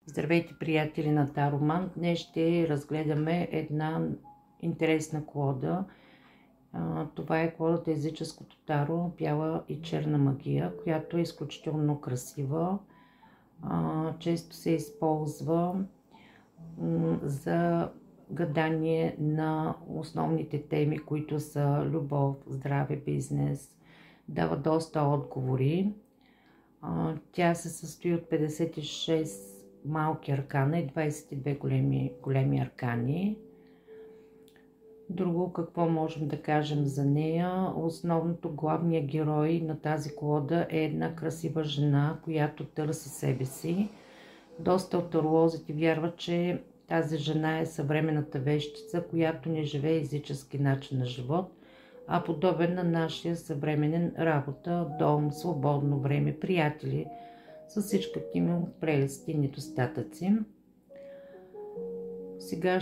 Здравейте, приятели на Тароман! Днес ще разгледаме една интересна колода. Това е колодата Езическото таро, бяла и черна магия, която е изключително красива. Често се използва за гадание на основните теми, които са любов, здраве, бизнес. Дава доста отговори. Тя се състои от 56 малки аркана и 22 големи аркани. Друго какво можем да кажем за нея? Главният герой на тази колода е една красива жена, която търси себе си. Доста от таролозите вярват, че тази жена е съвременната вещица, която не живее езически начин на живот, а подобен на нашия съвременен работа, дом, свободно време, приятели, с всичките му прелести и недостатъци. Сега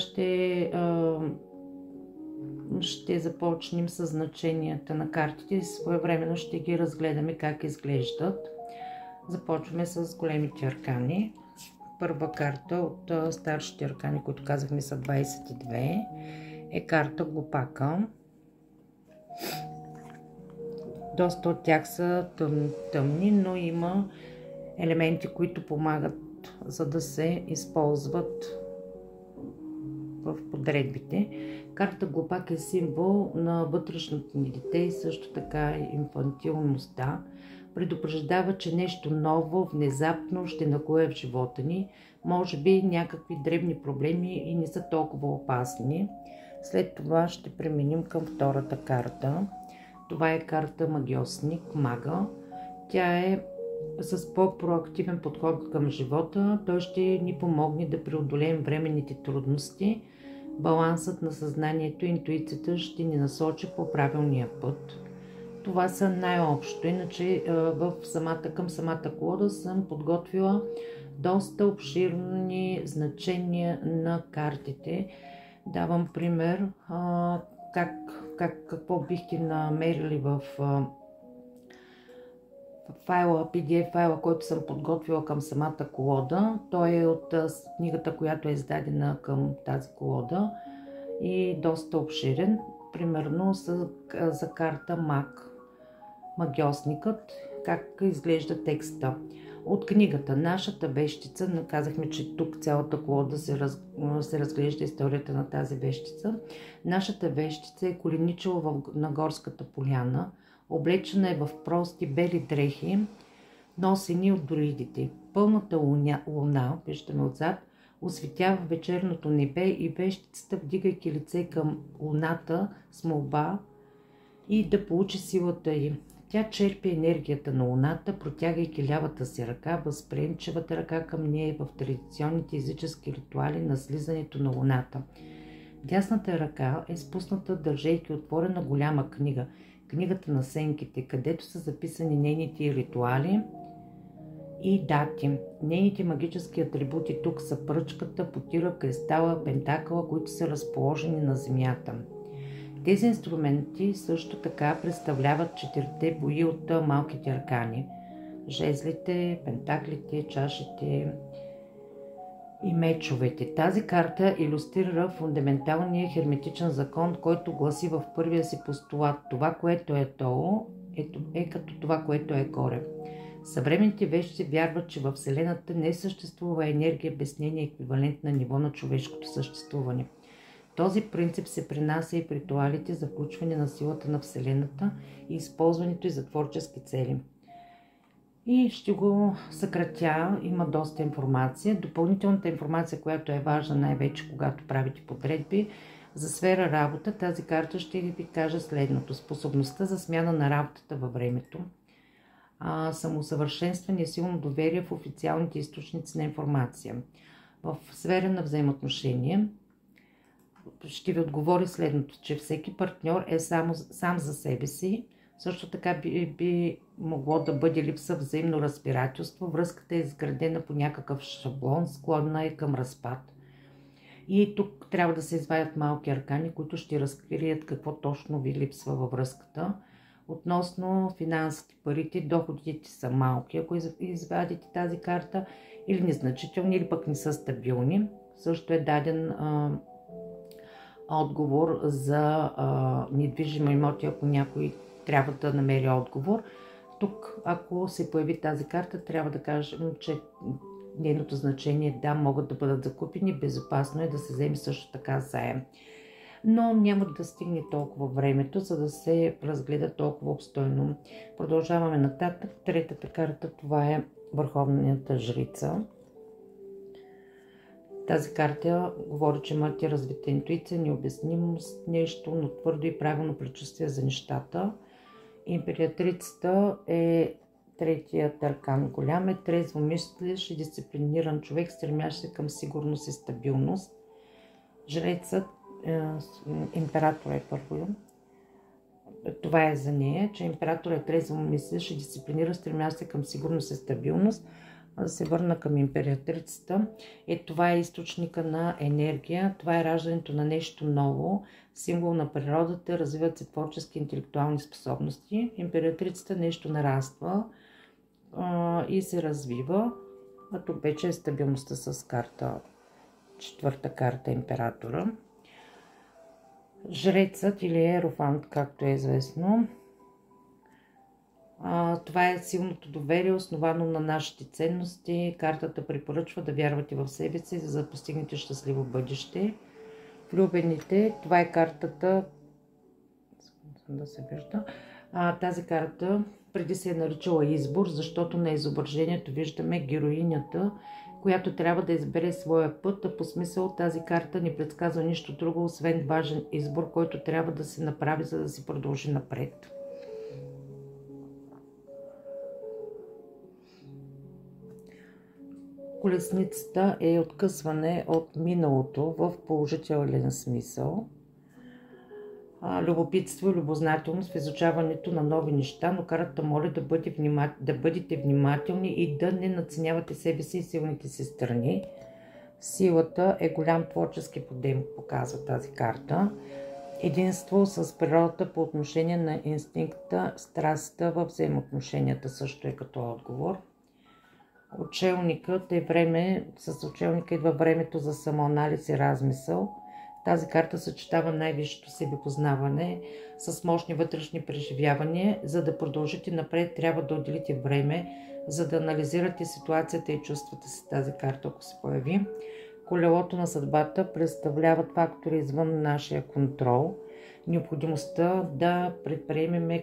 ще започнем с значенията на картите и своевременно ще ги разгледаме как изглеждат. Започваме с големите аркани. Първа карта от старшите аркани, които казахме са 22, е карта Глупака. Доста от тях са тъмни, но има елементи, които помагат, за да се използват в подредбите. Карта Глупак е символ на вътрешното ни дете и също така инфантилността. Предупреждава, че нещо ново, внезапно ще нахлуе в живота ни. Може би някакви дребни проблеми и не са толкова опасни. След това ще преминем към втората карта. Това е карта Магиосник, Мага. Тя е с по-проактивен подход към живота. Той ще ни помогне да преодолеем временните трудности. Балансът на съзнанието и интуицията ще ни насочи по правилния път. Това са най-общо. Иначе към самата колода съм подготвила доста обширни значения на картите. Давам пример какво бихте намерили в файла, PDF файла, който съм подготвила към самата колода. Той е от книгата, която е издадена към тази колода и доста обширен. Примерно за карта Маг, Магиосникът, как изглежда текста. От книгата Нашата вещица, казахме, че тук цялата колода се разглежда историята на тази вещица. Нашата вещица е коленичила на горската поляна, облечена е в прости бели дрехи, носени от друидите. Пълната луна, виждаме отзад, осветява вечерното небе и вещицата, вдигайки лице към луната с молба и да получи силата й. Тя черпи енергията на луната, протягайки лявата си ръка, възприемчивата ръка към нея в традиционните езически ритуали на слизането на луната. Дясната ръка е спусната, държейки отворена голяма книга, книгата на сенките, където са записани нейните ритуали и дати. Нейните магически атрибути тук са пръчката, потира, кристала, пентакъла, които са разположени на земята. Тези инструменти също така представляват четирите бои от малките аркани. Жезлите, пентаклите, чашите и мечовете. Тази карта илюстрира фундаменталния херметичен закон, който гласи в първия си постулат: това, което е долу, е като това, което е горе. Съвременните вещи вярват, че във Вселената не съществува енергия без нейния еквивалент на ниво на човешкото съществуване. Този принцип се принася и в ритуалите за включване на силата на Вселената и използването й за творчески цели. И ще го съкратя, има доста информация. Допълнителната информация, която е важна най-вече когато правите подредби, за сфера работа, тази карта ще ви каже следното: способността за смяна на работата във времето, самоусъвършенстване и силно доверие в официалните източници на информация. В сфера на взаимоотношения ще ви отговори следното, че всеки партньор е сам за себе си. Също така би могло да бъде липса взаимно разбирателство, връзката е изградена по някакъв шаблон, склонна е към разпад. И тук трябва да се извадят малки аркани, които ще разкрият какво точно ви липсва във връзката. Относно финансите, парите, доходите са малки, ако извадите тази карта, или незначителни, или пък не са стабилни. Също е даден отговор за недвижими имоти, ако някой трябва да намери отговор. Тук, ако се появи тази карта, трябва да кажем, че нейното значение е да, могат да бъдат закупени, безопасно е да се вземе също така заем. Но няма да стигне толкова времето, за да се разгледа толкова обстойно. Продължаваме нататък. Третата карта, това е Върховната жрица. Тази карта говори, че имате развита интуиция, необяснимост, нещо, но твърдо и правилно предчувствие за нещата. Императрицата е третият аркан. Голям е трезво мислещ и дисциплиниран човек, стремящ се към сигурност и стабилност. Жрецът, император е първо. Това е за нея, че император е трезво мислещ и дисциплиниран, стремящ се към сигурност и стабилност. Да се върна към императрицата. Това е източника на енергия, това е раждането на нещо ново, символ на природата, развиват се творчески и интелектуални способности. Императрицата нещо нараства и се развива, а тук вече е стабилността с карта, четвърта карта, императора. Жрецът или Ерофант, както е известно, това е силното доверие, основано на нашите ценности. Картата препоръчва да вярвате в себе си, за да постигнете щастливо бъдеще. Влюбените, това е картата, да се вижда. Тази карта преди се е наричала избор, защото на изображението виждаме героинята, която трябва да избере своя път, а по смисъл тази карта не предсказва нищо друго, освен важен избор, който трябва да се направи, за да се продължи напред. Колесницата е откъсване от миналото в положителен смисъл. Любопитство и любознателност в изучаването на нови неща, но картата моля да бъдете внимателни и да не надценявате себе си и силните си страни. Силата е голям творчески подем, показва тази карта. Единство с природата по отношение на инстинкта, страстта в взаимоотношенията също е като отговор. Учелникът е време, с учелника идва времето за самоанализ и размисъл. Тази карта съчетава най-висшето себепознаване с мощни вътрешни преживявания. За да продължите напред, трябва да отделите време, за да анализирате ситуацията и чувствата си. Тази карта, ако се появи. Колелото на съдбата представляват фактори извън нашия контрол. Необходимостта да предприемем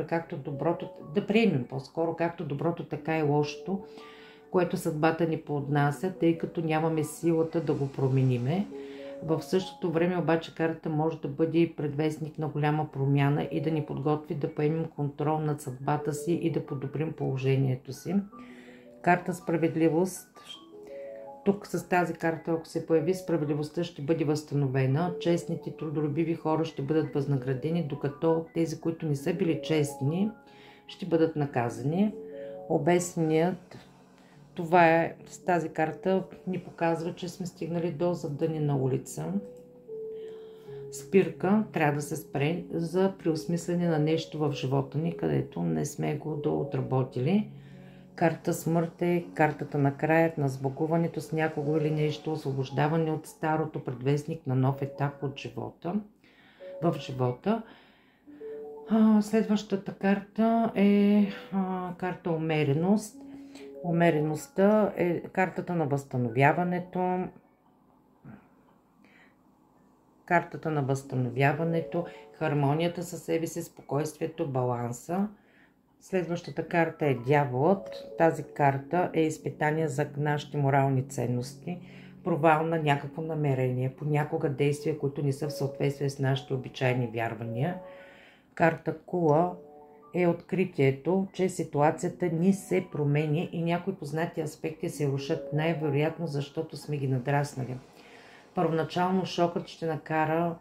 както доброто, да приемем по-скоро както доброто, така и лошото, което съдбата ни поднася, тъй като нямаме силата да го промениме. В същото време обаче картата може да бъде и предвестник на голяма промяна и да ни подготви да поемем контрол над съдбата си и да подобрим положението си. Карта справедливост. Тук с тази карта, ако се появи, справедливостта ще бъде възстановена, честните, трудолюбиви хора ще бъдат възнаградени, докато тези, които не са били честни, ще бъдат наказани. Обесният, това е с тази карта, ни показва, че сме стигнали до задънена улица. Спирка, трябва да се спре за преосмислене на нещо в живота ни, където не сме го доотработили. Карта смърт е картата на краят, на сбогуването с някого или нещо, освобождаване от старото, предвестник на нов етап от живота. В живота. Следващата карта е карта умереност. Умереността е картата на възстановяването. Картата на възстановяването, хармонията със себе си, спокойствието, баланса. Следващата карта е дяволът. Тази карта е изпитание за нашите морални ценности, провал на някакво намерение, понякога действия, които не са в съответствие с нашите обичайни вярвания. Карта Кула е откритието, че ситуацията ни се променя и някои познати аспекти се рушат, най-вероятно защото сме ги надраснали. Първоначално шокът ще накара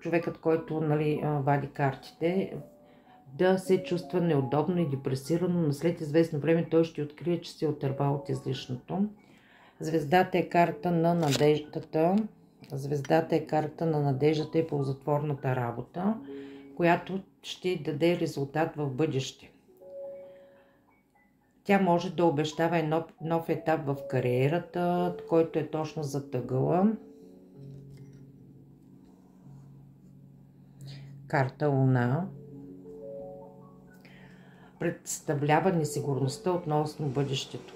човекът, който вади картите, да се чувства неудобно и депресирано, но след известно време той ще открие, че се е отървал от излишното. Звездата е карта на надеждата. Звездата е карта на надеждата и ползотворната работа. която ще даде резултат в бъдеще. Тя може да обещава нов етап в кариерата, който е точно затъгъла. Карта Луна представлява несигурността относно бъдещето.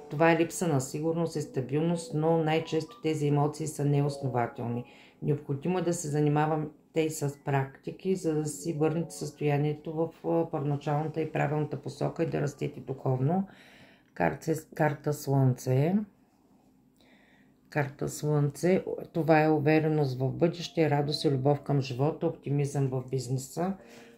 Това е липса на сигурност и стабилност, но най-често тези емоции са неоснователни. Необходимо е да се занимавате и с практики, за да си върнете състоянието в първоначалната и правилната посока и да растете духовно. Карта Слънце. Карта Слънце. Това е увереност в бъдеще, радост и любов към живота, оптимизъм в бизнеса.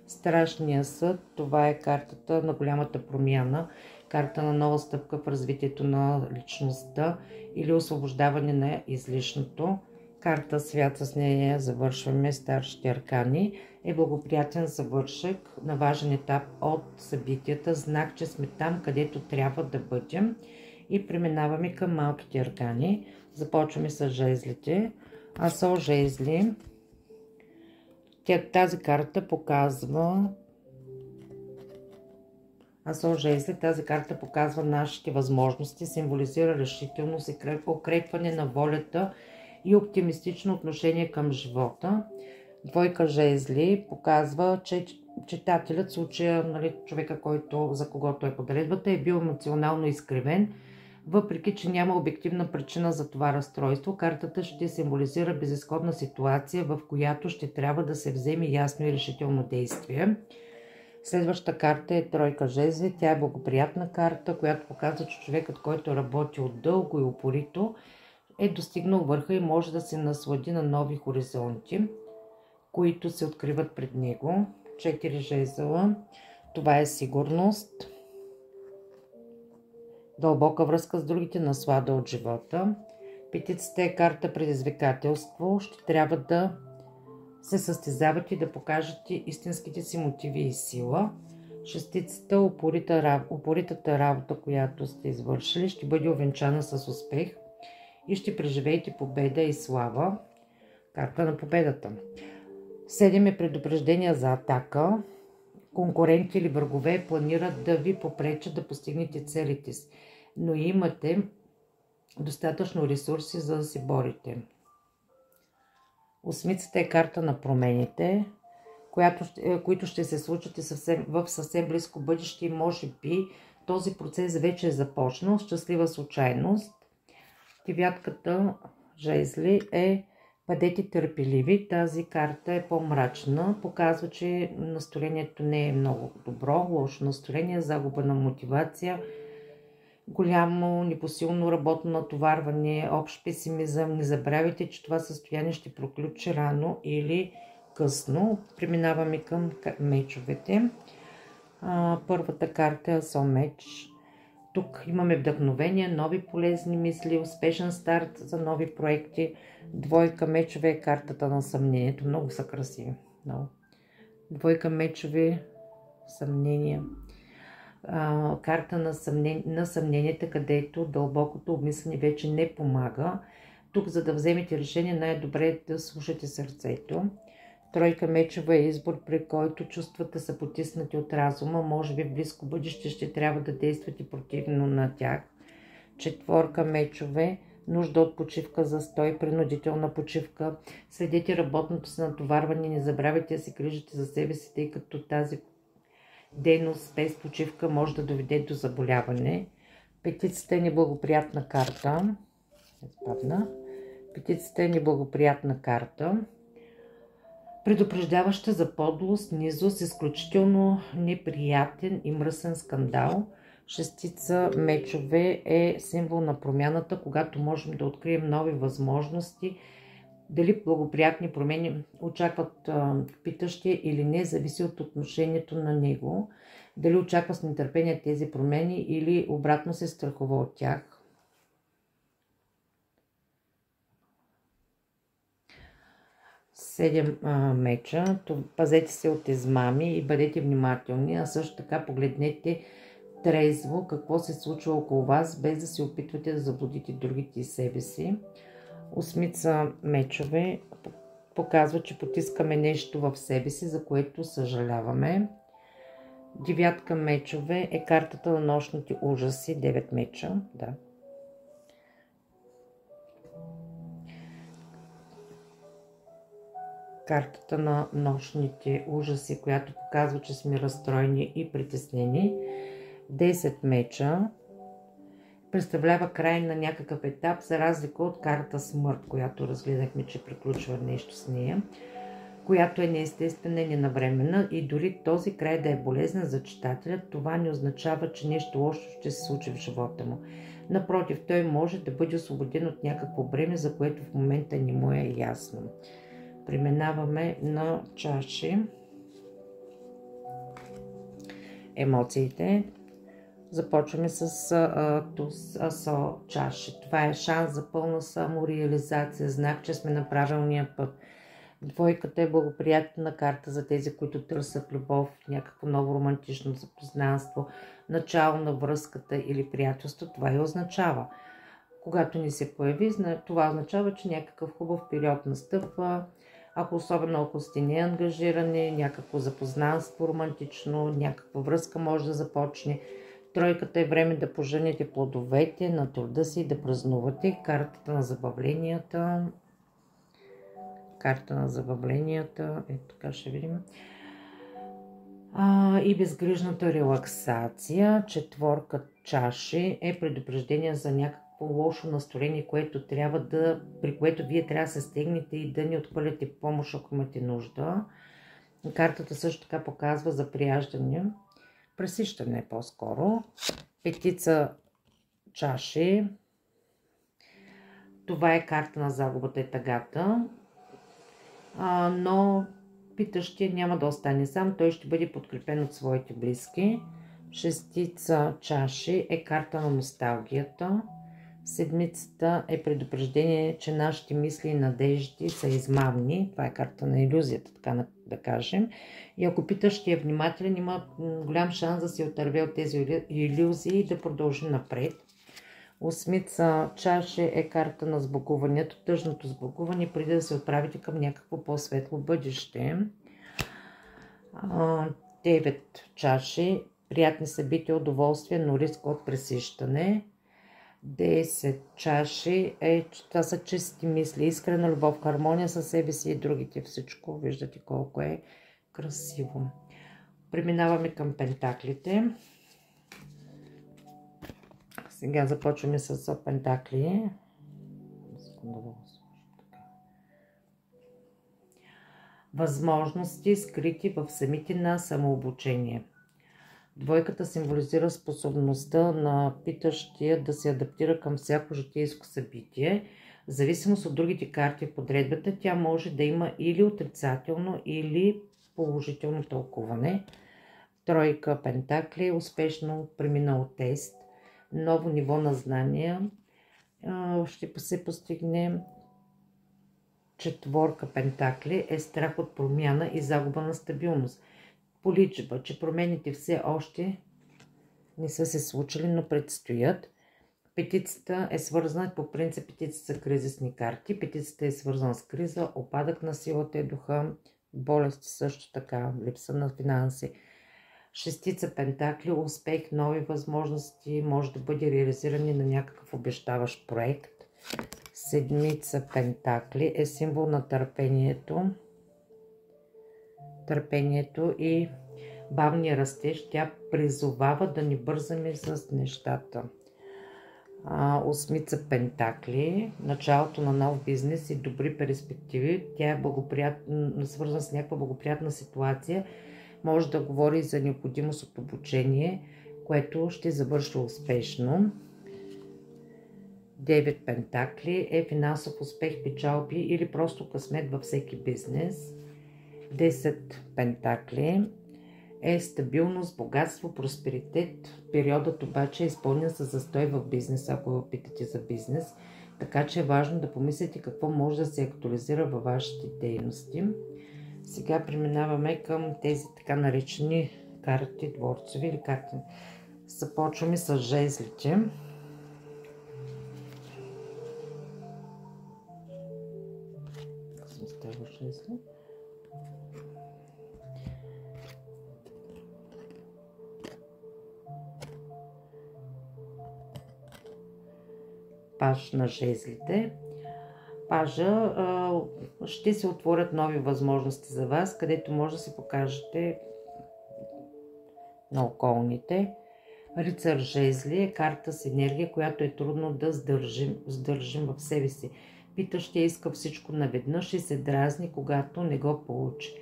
Страшния съд. Това е картата на голямата промяна. Карта на нова стъпка в развитието на личността или освобождаване на излишното. Карта Свят, с нея завършваме старшите аркани. Е благоприятен завършек на важен етап от събитията, знак, че сме там, където трябва да бъдем. И преминаваме към малките аркани. Започваме с жезлите. Асо жезли. Тази карта показва тази карта показва нашите възможности, символизира решителност и укрепване на волята и оптимистично отношение към живота. Двойка жезли показва, че читателят, в случая човека, за когото е подредбата, е бил емоционално изкривен, въпреки че няма обективна причина за това разстройство. Картата ще символизира безизходна ситуация, в която ще трябва да се вземе ясно и решително действие. Следващата карта е тройка жезли. Тя е благоприятна карта, която показва, че човекът, който работи дълго и упорито, е достигнал върха и може да се наслади на нови хоризонти, които се откриват пред него. 4 жезла. Това е сигурност, дълбока връзка с другите, наслада от живота. Петицата е карта предизвикателство. Ще трябва да се състезавате и да покажете истинските си мотиви и сила. Шестицата, упоритата работа, която сте извършили, ще бъде увенчана с успех и ще преживеете победа и слава. Карта на победата. 7 е предупреждения за атака. Конкуренти или врагове планират да ви попречат да постигнете целите си, но имате достатъчно ресурси, за да се борите. Осмицата е карта на промените, които ще се случат в съвсем близко бъдеще и може би този процес вече е започнал. Щастлива случайност. Девятката жезли е бъдете търпеливи. Тази карта е по-мрачна. Показва, че настроението не е много добро. Лошо настроение, загуба на мотивация, голямо непосилно работно натоварване, общ песимизъм. Не забравяйте, че това състояние ще приключи рано или късно. Преминаваме към мечовете. Първата карта е Асо меч. Тук имаме вдъхновение, нови полезни мисли, успешен старт за нови проекти. Двойка мечове е картата на съмнението. Много са красиви. Много. Двойка мечове, съмнения. Карта на съмненията, където дълбокото обмислене вече не помага. Тук, за да вземете решение, най-добре е да слушате сърцето. Тройка мечове е избор, при който чувствата са потиснати от разума. Може би в близко бъдеще ще трябва да действате противно на тях. Четворка мечове, нужда от почивка, застой, принудителна почивка. Следете работното си натоварване, не забравяйте да се грижите за себе си, тъй като тази дейност без почивка може да доведе до заболяване. Петицата е неблагоприятна карта. Петицата е неблагоприятна карта, предупреждаваща за подлост, низост, изключително неприятен и мръсен скандал. Шестица мечове е символ на промяната, когато можем да открием нови възможности. Дали благоприятни промени очакват питащия или не, зависи от отношението на него. Дали очаква с нетърпение тези промени или обратно се страхува от тях. Седем меча. Пазете се от измами и бъдете внимателни, а също така погледнете трезво какво се случва около вас, без да се опитвате да заблудите другите и себе си. Осмица мечове показва, че потискаме нещо в себе си, за което съжаляваме. Девятка мечове е картата на нощните ужаси. 9 меча, да. Картата на нощните ужаси, която показва, че сме разстроени и притеснени. 10 меча представлява край на някакъв етап, за разлика от карта смърт, която разгледахме, че приключва нещо с нея, която е неестествена и ненавременна, и дори този край да е болезнен за читателя, това не означава, че нещо лошо ще се случи в живота му. Напротив, той може да бъде освободен от някакво бреме, за което в момента не му е ясно. Преминаваме на чаши. Емоциите. Започваме с туз, асо, чаши. Това е шанс за пълна самореализация, знак, че сме на правилния път. Двойката е благоприятна карта за тези, които търсят любов, някакво ново романтично запознанство, начало на връзката или приятелство. Това и означава. Когато ни се появи, това означава, че някакъв хубав период настъпва. Особено ако сте неангажирани, някакво запознанство романтично, някаква връзка може да започне. Тройката е време да пожените плодовете на труда си и да празнувате. Картата на забавленията. Карта на забавленията. Ето така ще видим. И безгрижната релаксация. Четворка чаши е предупреждение за някакво лошо настроение, при което вие трябва да се стегнете и да не отхвърляте помощ, ако имате нужда. Картата също така показва за прияждане. Пресищане по-скоро. Петица чаши. Това е карта на загубата и тъгата. Но питащия няма да остане сам. Той ще бъде подкрепен от своите близки. Шестица чаши е карта на носталгията. Седмицата е предупреждение, че нашите мисли и надежди са измамни. Това е карта на илюзията, така да кажем. И ако питащия е внимателен, има голям шанс да се отърве от тези илюзии и да продължи напред. Осмица чаши е карта на сбогуването, тъжното сбогуване, преди да се отправите към някакво по-светло бъдеще. 9 чаши, приятни събития, удоволствие, но риск от пресищане. 10 чаши, това са чисти мисли, искрена любов, хармония със себе си и другите. Всичко, виждате колко е красиво. Преминаваме към пентаклите. Сега започваме с пентакли. Възможности, скрити в самите на самообучение. Двойката символизира способността на питащия да се адаптира към всяко житейско събитие. В зависимост от другите карти в подредбата, тя може да има или отрицателно, или положително тълкуване. Тройка пентакли, успешно преминал тест, ново ниво на знания ще се постигне. Четворка пентакли е страх от промяна и загуба на стабилност. Поличба, че промените все още не са се случили, но предстоят. Петицата е свързана, по принцип петицата са кризисни карти. Петицата е свързана с криза, опадък на силата и духа, болести също така, липса на финанси. Шестица пентакли, успех, нови възможности, може да бъде реализиране на някакъв обещаващ проект. Седмица пентакли е символ на търпението и бавния растеж. Тя призовава да не бързаме с нещата. Осмица пентакли, началото на нов бизнес и добри перспективи. Тя е свързана с някаква благоприятна ситуация. Може да говори за необходимост от обучение, което ще завършва успешно. 9 пентакли е финансов успех, печалби или просто късмет във всеки бизнес. 10 пентакли е стабилност, богатство, просперитет. Периодът обаче е изпълнен с застой в бизнеса, ако ви питате за бизнес. Така че е важно да помислите какво може да се актуализира във вашите дейности. Сега преминаваме към тези така наречени карти дворцови или карти. Започваме с жезлите. с тези жезли. Паж на жезлите. Пажа ще се отворят нови възможности за вас, където може да се покажете на околните. Рицар жезли е карта с енергия, която е трудно да сдържим в себе си. Питащия иска всичко наведнъж и се дразни, когато не го получи.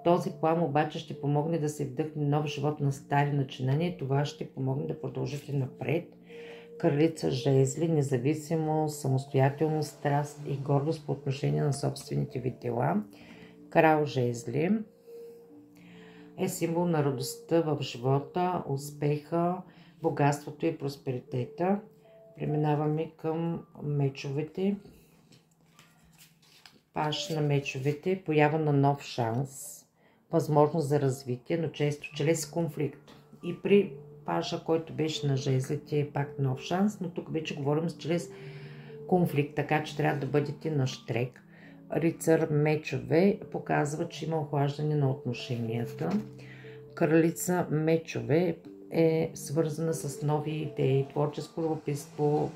Този план обаче ще помогне да се вдъхне нов живот на стари начинания и това ще помогне да продължите напред. Кралица жезли, независимост, самостоятелност, страст и гордост по отношение на собствените ви дела. Крал жезли е символ на радостта в живота, успеха, богатството и просперитета. Преминаваме към мечовете. Паж на мечовете, поява на нов шанс, възможност за развитие, но често чрез конфликт. И при пажа, който беше на жезлите, е пак нов шанс, но тук вече говорим чрез конфликт, така че трябва да бъдете на щрек. Рицар мечове показва, че има охлаждане на отношенията. Кралица мечове е свързана с нови идеи, творческо любопитство,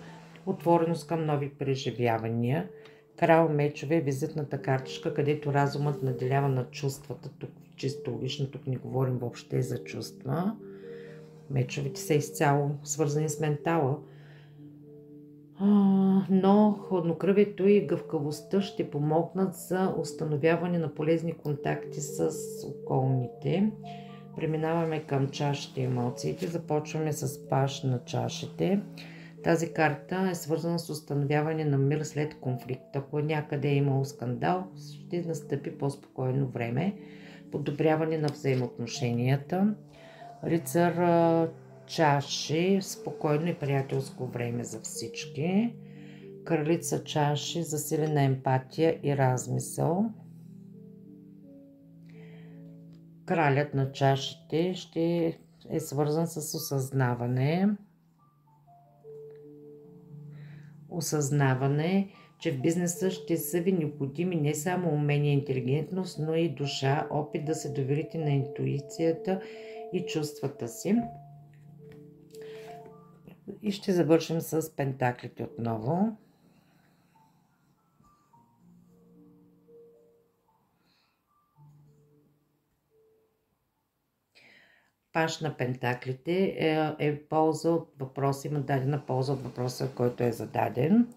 отвореност към нови преживявания. Крал мечове е визитната картичка, където разумът наделява на чувствата. Тук чисто логично, тук не говорим въобще за чувства. Мечовете са изцяло свързани с ментала. Но хладнокръвието и гъвкавостта ще помогнат за установяване на полезни контакти с околните. Преминаваме към чашите и емоциите. Започваме с паж на чашите. Тази карта е свързана с установяване на мир след конфликт. Ако някъде е имало скандал, ще настъпи по-спокойно време. Подобряване на взаимоотношенията. Рицар чаши, спокойно и приятелско време за всички. Кралица чаши, засилена емпатия и размисъл. Кралят на чашите ще е свързан с осъзнаване. Осъзнаване, че в бизнеса ще са ви необходими не само умения и интелигентност, но и душа, опит да се доверите на интуицията и чувствата си. И ще завършим с пентаклите отново. Паж на пентаклите е полза от въпроса, има дадена полза от въпроса, който е зададен.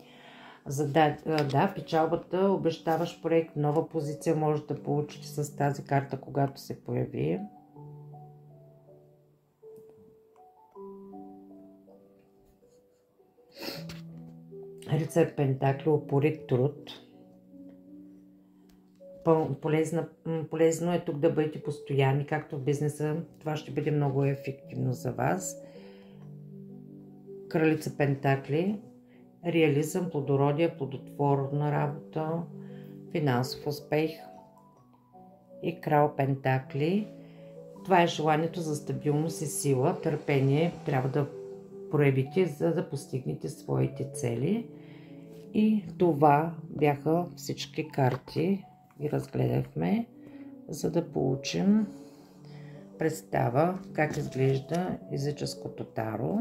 Печалбата, обещаваш проект, нова позиция може да получите с тази карта, когато се появи. Рицар пентакли, упорит труд. Полезно е тук да бъдете постоянни, както в бизнеса. Това ще бъде много ефективно за вас. Кралица пентакли, реализъм, плодородие, плодотворна работа, финансов успех. И крал пентакли, това е желанието за стабилност и сила, търпение трябва да проявите, за да постигнете своите цели. И това бяха всички карти и разгледахме, за да получим представа как изглежда езическото таро.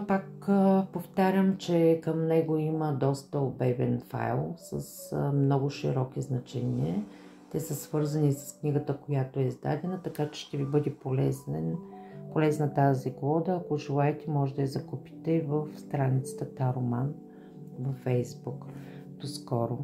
Пак повтарям, че към него има доста обебен файл с много широки значения. Те са свързани с книгата, която е издадена, така че ще ви бъде полезна тази колода. Ако желаете, може да я закупите в страницата Тароман във Facebook. До скоро!